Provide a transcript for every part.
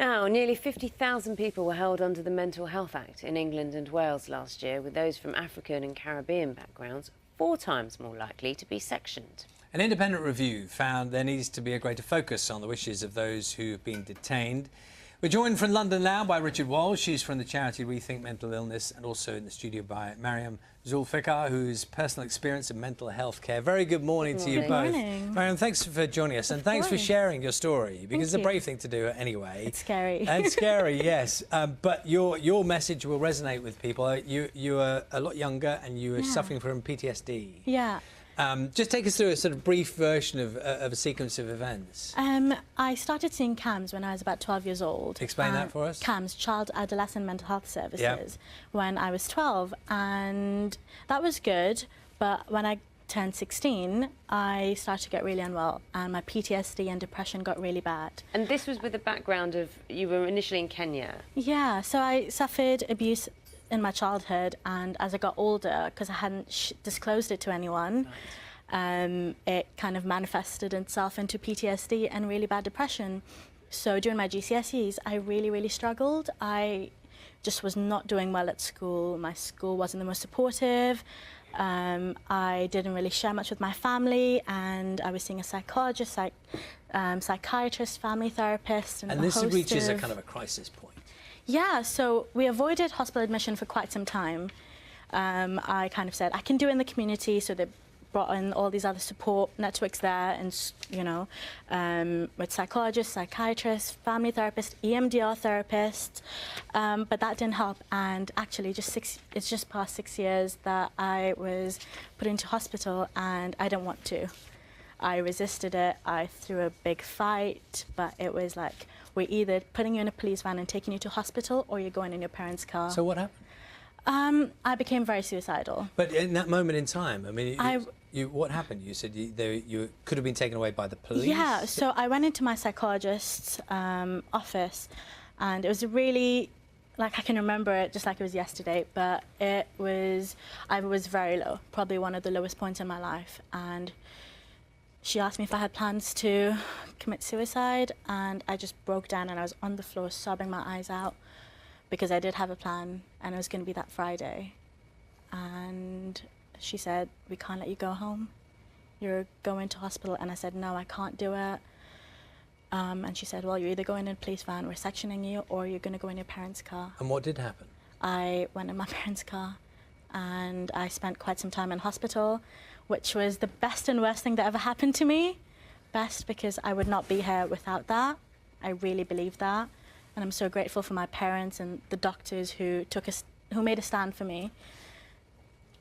Now, nearly 50,000 people were held under the Mental Health Act in England and Wales last year, with those from African and Caribbean backgrounds 4 times more likely to be sectioned. An independent review found there needs to be a greater focus on the wishes of those who have been detained. We're joined from London now by Richard Walsh. She's from the charity Rethink Mental Illness, and also in the studio by Mariam Zulfikar, whose personal experience in mental health care. Very good morning to you both. Good morning. Mariam, thanks for joining us, and thanks for sharing your story, because it's a brave thing to do anyway. It's scary. It's scary, yes. But your message will resonate with people. You are a lot younger, and you were suffering from PTSD. Yeah. Just take us through a sort of brief version of a sequence of events. I started seeing CAMS when I was about 12 years old. Explain that for us. CAMS, Child Adolescent Mental Health Services, when I was 12, and that was good, but when I turned 16, I started to get really unwell, and my PTSD and depression got really bad. And this was with the background of, you were initially in Kenya. Yeah, so I suffered abuse in my childhood, and as I got older, because I hadn't disclosed it to anyone, it kind of manifested itself into PTSD and really bad depression. So during my GCSEs, I really struggled. I just was not doing well at school. My school wasn't the most supportive. I didn't really share much with my family, and I was seeing a psychologist, psychiatrist, family therapist, and this reaches a kind of a crisis point. Yeah, so we avoided hospital admission for quite some time. I kind of said, I can do it in the community, so they brought in all these other support networks there, and, you know, with psychologists, psychiatrists, family therapists, EMDR therapists, but that didn't help. And actually, it's just past 6 years that I was put into hospital, and I didn't want to. I resisted it. I threw a big fight, but it was like, we're either putting you in a police van and taking you to hospital, or you're going in your parents' car. So what happened? I became very suicidal. But in that moment in time, I mean, what happened? You said you could have been taken away by the police? Yeah, so I went into my psychologist's office, and it was really, like, I can remember it just like it was yesterday, but I was very low, probably one of the lowest points in my life. And she asked me if I had plans to commit suicide, and I just broke down, and I was on the floor sobbing my eyes out, because I did have a plan, and it was going to be that Friday. And she said, we can't let you go home. You're going to hospital. And I said, no, I can't do it. And she said, well, you're either going in a police van, we're sectioning you, or you're going to go in your parents' car. And what did happen? I went in my parents' car, and I spent quite some time in hospital, which was the best and worst thing that ever happened to me. Best because I would not be here without that. I really believe that. And I'm so grateful for my parents and the doctors who made a stand for me.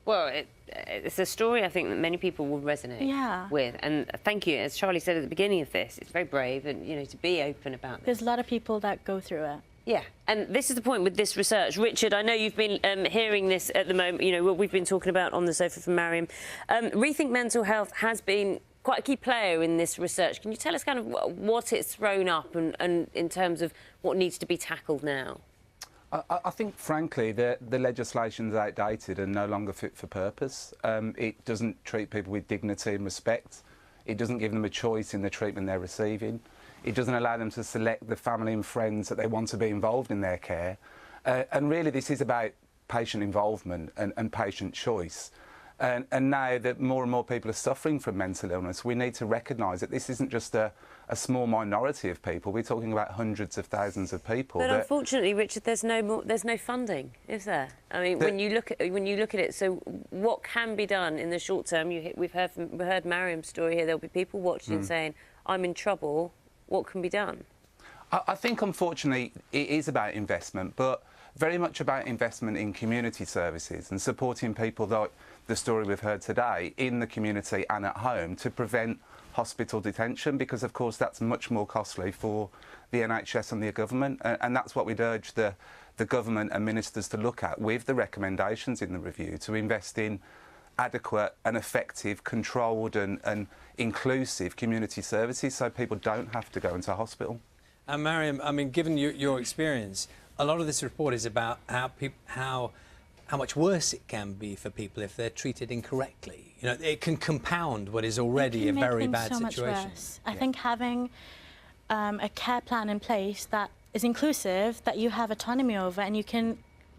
Well, it's a story I think that many people will resonate with. And thank you, as Charlie said at the beginning of this, it's very brave, and, you know, to be open about this. There's a lot of people that go through it. Yeah, and this is the point with this research. Richard, I know you've been hearing this at the moment, you know, what we've been talking about on the sofa from Mariam. Rethink Mental Health has been quite a key player in this research. Can you tell us kind of what it's thrown up and in terms of what needs to be tackled now? I think, frankly, the legislation's outdated and no longer fit for purpose. It doesn't treat people with dignity and respect. It doesn't give them a choice in the treatment they're receiving. It doesn't allow them to select the family and friends that they want to be involved in their care. And really, this is about patient involvement and patient choice. And now that more and more people are suffering from mental illness, we need to recognise that this isn't just a small minority of people. We're talking about hundreds of thousands of people. But unfortunately, Richard, there's no funding, is there? I mean, when you look at it, so what can be done in the short term? We've heard Mariam's story here. There'll be people watching saying, "I'm in trouble. What can be done?" I think, unfortunately, it is about investment, but very much about investment in community services and supporting people like the story we've heard today in the community and at home to prevent hospital detention, because, of course, that's much more costly for the NHS and the government. And that's what we'd urge the government and ministers to look at with the recommendations in the review, to invest in adequate and effective, controlled and inclusive community services so people don't have to go into hospital. And Mariam, I mean, given your experience, a lot of this report is about how much worse it can be for people if they're treated incorrectly. You know, it can compound what is already a very bad situation. I think having a care plan in place that is inclusive, that you have autonomy over, and you can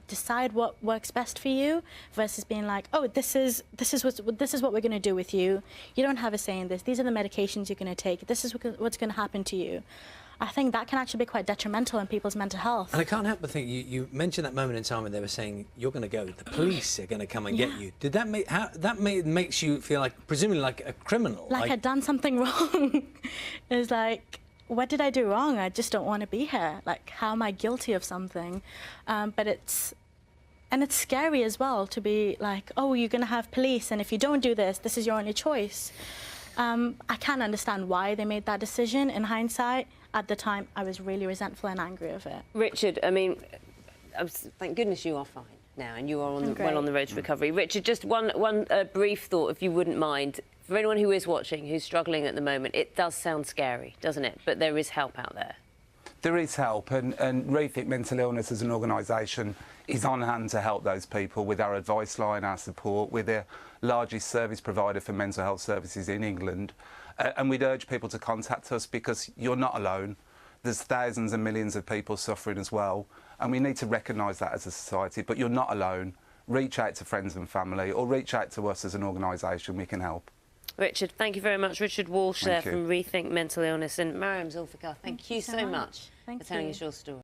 decide what works best for you, versus being like, oh, this is what we're going to do with you. You don't have a say in this. These are the medications you're going to take. This is what's going to happen to you. I think that can actually be quite detrimental in people's mental health. And I can't help but think, you mentioned that moment in time when they were saying, you're going to go, the police are going to come and get you. Did that makes you feel like, presumably like a criminal? Like I'd done something wrong. It was like, what did I do wrong? I just don't want to be here. Like, how am I guilty of something? But it's scary as well to be like, oh, you're going to have police, and if you don't do this, this is your only choice. I can't understand why they made that decision in hindsight. At the time, I was really resentful and angry of it. Richard, I mean, thank goodness you are fine now, and you are well on the road to recovery. Richard, just one brief thought, if you wouldn't mind. For anyone who is watching, who's struggling at the moment, it does sound scary, doesn't it? But there is help out there. There is help, and Rethink Mental Illness as an organisation is on hand to help those people with our advice line, our support. We're the largest service provider for mental health services in England. And we'd urge people to contact us, because you're not alone. There's thousands and millions of people suffering as well, and we need to recognise that as a society, but you're not alone. Reach out to friends and family, or reach out to us as an organisation. We can help. Richard, thank you very much. Richard Walsh there from Rethink Mental Illness, and Mariam Zulfikar, thank you so much for telling us your story.